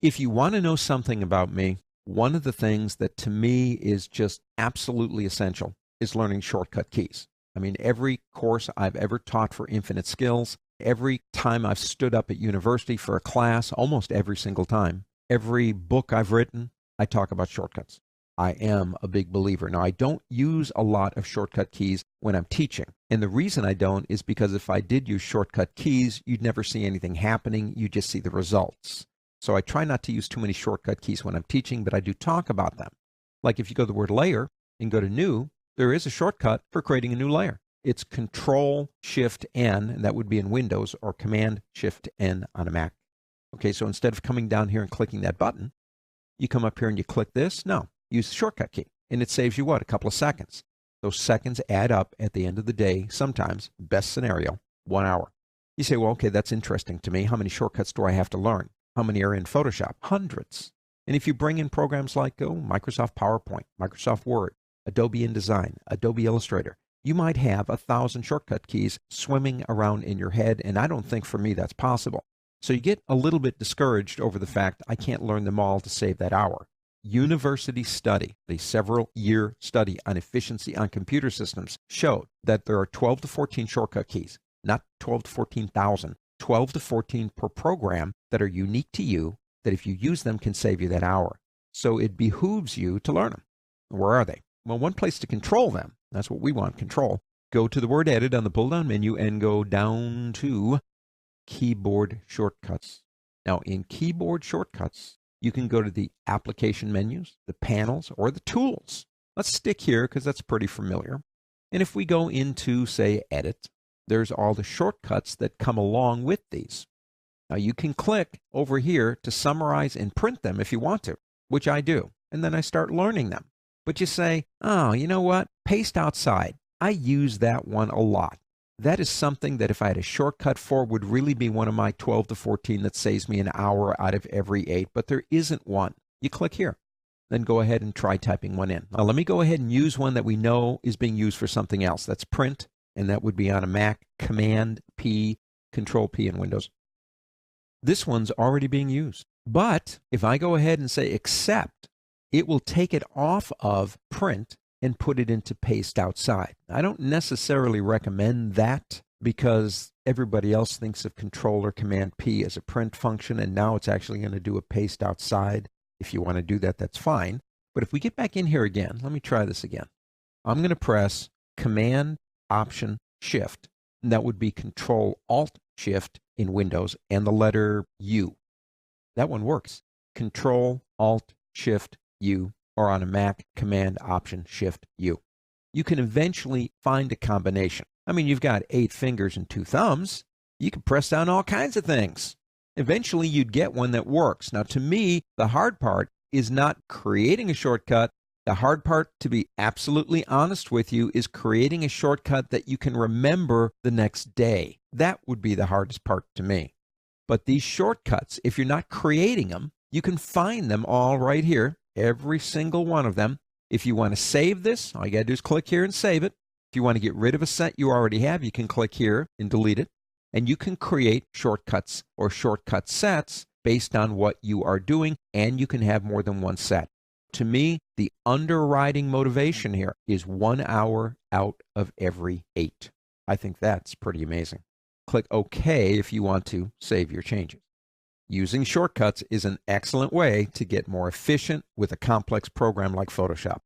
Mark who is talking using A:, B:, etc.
A: If you want to know something about me, one of the things that to me is just absolutely essential is learning shortcut keys. I mean, every course I've ever taught for Infinite Skills, every time I've stood up at university for a class, almost every single time, every book I've written, I talk about shortcuts. I am a big believer. Now, I don't use a lot of shortcut keys when I'm teaching. And the reason I don't is because if I did use shortcut keys, you'd never see anything happening. You just see the results. So I try not to use too many shortcut keys when I'm teaching, but I do talk about them. Like if you go to the word layer and go to new, there is a shortcut for creating a new layer. It's Control-Shift-N, and that would be in Windows, or Command-Shift-N on a Mac. Okay, so instead of coming down here and clicking that button, you come up here and you click this. No, use the shortcut key, and it saves you what? A couple of seconds. Those seconds add up at the end of the day, sometimes, best scenario, 1 hour. You say, well, okay, that's interesting to me. How many shortcuts do I have to learn? How many are in Photoshop? Hundreds. And if you bring in programs like Microsoft PowerPoint, Microsoft Word, Adobe InDesign, Adobe Illustrator, you might have 1,000 shortcut keys swimming around in your head, and I don't think for me that's possible. So you get a little bit discouraged over the fact I can't learn them all to save that hour. University study, a several-year study on efficiency on computer systems, showed that there are 12 to 14 shortcut keys, not 12 to 14,000, 12 to 14 per program that are unique to you, that if you use them can save you that hour. So it behooves you to learn them. Where are they? Well, one place to control them, that's what we want, control. Go to the word edit on the pull-down menu and go down to keyboard shortcuts. Now, in keyboard shortcuts, you can go to the application menus, the panels, or the tools. Let's stick here because that's pretty familiar. And if we go into, say, edit, there's all the shortcuts that come along with these. Now, you can click over here to summarize and print them if you want to, which I do. And then I start learning them. But you say, oh, you know what? Paste outside. I use that one a lot. That is something that if I had a shortcut for would really be one of my 12 to 14 that saves me an hour out of every 8, but there isn't one. You click here. Then go ahead and try typing one in. Now let me go ahead and use one that we know is being used for something else. That's print, and that would be on a Mac, Command-P, Control-P in Windows. This one's already being used. But if I go ahead and say accept, it will take it off of print and put it into paste outside. I don't necessarily recommend that because everybody else thinks of Control or Command-P as a print function, and now it's actually going to do a paste outside. If you want to do that, that's fine. But if we get back in here again, let me try this again. I'm going to press Command-Option-Shift, and that would be Control-Alt-Shift in Windows, and the letter U. That one works. Control-Alt-Shift-U, or on a Mac, Command-Option-Shift-U. You can eventually find a combination. I mean, you've got 8 fingers and 2 thumbs. You can press down all kinds of things. Eventually, you'd get one that works. Now, to me, the hard part is not creating a shortcut. The hard part, to be absolutely honest with you, is creating a shortcut that you can remember the next day. That would be the hardest part to me. But these shortcuts, if you're not creating them, you can find them all right here, every single one of them. If you want to save this, all you got to do is click here and save it. If you want to get rid of a set you already have, you can click here and delete it. And you can create shortcuts or shortcut sets based on what you are doing, and you can have more than one set. To me, the underriding motivation here is 1 hour out of every 8. I think that's pretty amazing. Click OK if you want to save your changes. Using shortcuts is an excellent way to get more efficient with a complex program like Photoshop.